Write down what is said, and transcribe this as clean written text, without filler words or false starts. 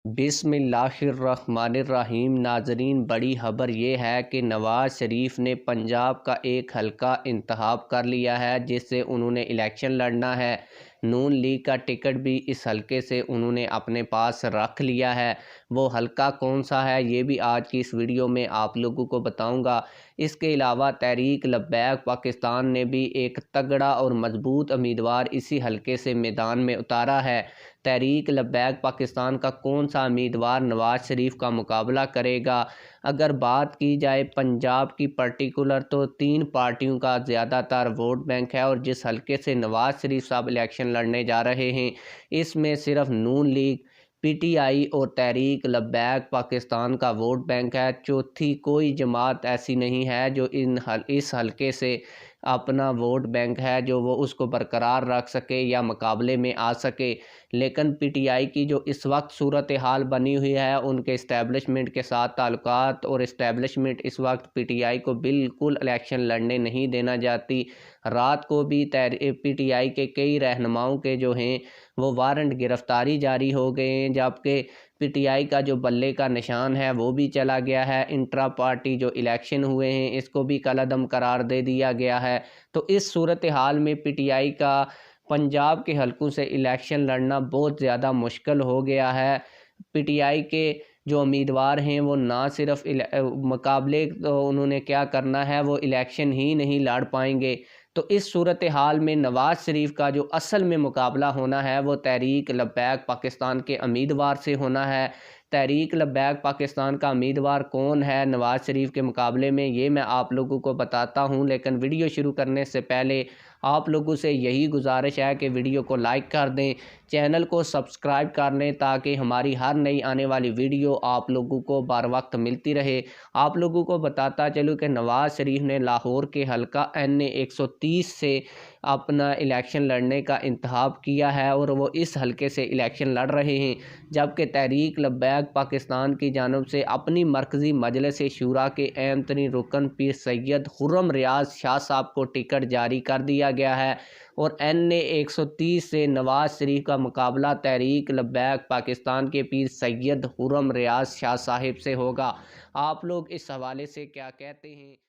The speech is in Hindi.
बिस्मिल्लाहिर्रहमानिर्रहीम। नाजरीन, बड़ी खबर ये है कि नवाज़ शरीफ ने पंजाब का एक हल्का इंतखाब कर लिया है जिससे उन्होंने इलेक्शन लड़ना है। नून लीग का टिकट भी इस हल्के से उन्होंने अपने पास रख लिया है। वो हल्का कौन सा है ये भी आज की इस वीडियो में आप लोगों को बताऊंगा। इसके अलावा तहरीक लब्बैक पाकिस्तान ने भी एक तगड़ा और मजबूत उम्मीदवार इसी हल्के से मैदान में उतारा है। तहरीक लब्बैक पाकिस्तान का कौन सा उम्मीदवार नवाज़ शरीफ का मुकाबला करेगा? अगर बात की जाए पंजाब की पर्टिकुलर, तो 3 पार्टियों का ज़्यादातर वोट बैंक है और जिस हल्के से नवाज़ शरीफ साहब इलेक्शन लड़ने जा रहे हैं इसमें सिर्फ नून लीग, पीटीआई और तहरीक लब्बैक पाकिस्तान का वोट बैंक है। चौथी कोई जमात ऐसी नहीं है जो इस हल्के से अपना वोट बैंक है जो वो उसको बरकरार रख सके या मुकाबले में आ सके। लेकिन पीटीआई की जो इस वक्त सूरत हाल बनी हुई है, उनके इस्टेब्लिशमेंट के साथ ताल्लुकात, और इस्टेब्लिशमेंट इस वक्त पीटीआई को बिल्कुल इलेक्शन लड़ने नहीं देना चाहती। रात को भी पीटीआई के कई रहनुमाओं के जो हैं वो वारंट गिरफ्तारी जारी हो गए हैं, जबकि पीटीआई का जो बल्ले का निशान है वो भी चला गया है। इंट्रा पार्टी जो इलेक्शन हुए हैं इसको भी कलअदम करार दे दिया गया है। तो इस सूरत हाल में पीटीआई का पंजाब के हलकों से इलेक्शन लड़ना बहुत ज़्यादा मुश्किल हो गया है। पीटीआई के जो उम्मीदवार हैं वो ना सिर्फ मुकाबले, तो उन्होंने क्या करना है, वो इलेक्शन ही नहीं लड़ पाएंगे। तो इस सूरत हाल में नवाज़ शरीफ का जो असल में मुकाबला होना है वो तहरीक लब्बैक पाकिस्तान के उम्मीदवार से होना है। तहरीक लब्बैक पाकिस्तान का उम्मीदवार कौन है नवाज़ शरीफ के मुकाबले में, ये मैं आप लोगों को बताता हूँ। लेकिन वीडियो शुरू करने से पहले आप लोगों से यही गुजारिश है कि वीडियो को लाइक कर दें, चैनल को सब्सक्राइब कर लें ताकि हमारी हर नई आने वाली वीडियो आप लोगों को बर वक्त मिलती रहे। आप लोगों को बताता चलूँ कि नवाज़ शरीफ ने लाहौर के हल्का NA 130 से अपना इलेक्शन लड़ने का इंतखाब किया है और वो इस हल्के से इलेक्शन लड़ रहे हैं। जबकि तहरीक लब्बैक पाकिस्तान की जानब से अपनी मरकज़ी मजलिस शूरा के अहम तरीन रुकन पीर सैयद खुर्रम रियाज शाह साहब को टिकट जारी कर दिया गया है और NA 130 से नवाज़ शरीफ का मुकाबला तहरीक लब्बैक पाकिस्तान के पीर सैयद खुर्रम रियाज शाह साहिब से होगा। आप लोग इस हवाले से क्या कहते हैं?